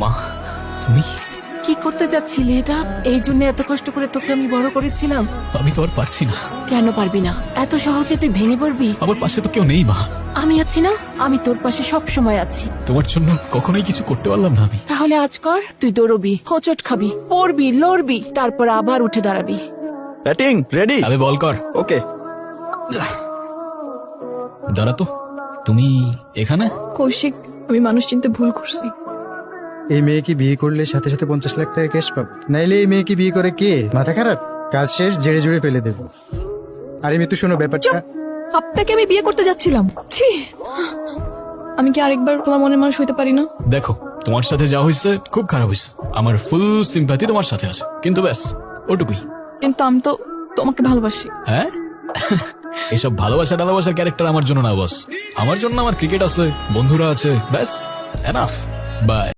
মা, তুমি? কি করতে যাচ্ছিলি এটা? এই জন্য এত কষ্ট করে তোকে আমি বড় করেছিলাম। আমি তো আর পারছি না। কেন পারবি না? এত সহজে তুই ভেঙে পড়বি? আমার পাশে তো কেউ নেই মা। আমি আছি না? আমি তোর পাশে সব সময় আছি। তোমার জন্য কখনোই কিছু করতে পারলাম না আমি। তাহলে আজ কর, তুই দৌড়বি, হোঁচট খাবি, পড়বি, লড়বি, তারপর আবার উঠে দাঁড়াবি। Batting ready? আমি বল কর। ওকে। দাঁড়া তো, তুমি এখানে? কৌশিক, আমি মানুষ চিনতে ভুল করছি। এই মেয়েকে বিয়ে করলে সাথে সাথে 50 লাখ টাকা ক্যাশ পাবো, নাইলে এই মেয়েকে বিয়ে করে কে? মাথা খারাপ? কাজ শেষ, জেড়ে জুড়ে ফেলে দেবো। আরে মিতু, শোনো ব্যাপারটা। আপনাকে আমি বিয়ে করতে যাচ্ছিলাম। ছি, আমি কি আরেকবার তোমার মনের মানুষ হইতে পারি না? দেখো, তোমার সাথে যা হয়েছে খুব খারাপ হয়েছে। আমার ফুল সিম্প্যাথি তোমার সাথে আছে, কিন্তু ব্যাস ওটুকুই। কিন্তু আমি তো তোমাকে ভালোবাসি। হ্যাঁ? এসব ভালোবাসার ক্যারেক্টার আমার জন্য না বস। আমার জন্য আমার ক্রিকেট আছে, বন্ধুরা আছে, ব্যাস এনাফ। বাই।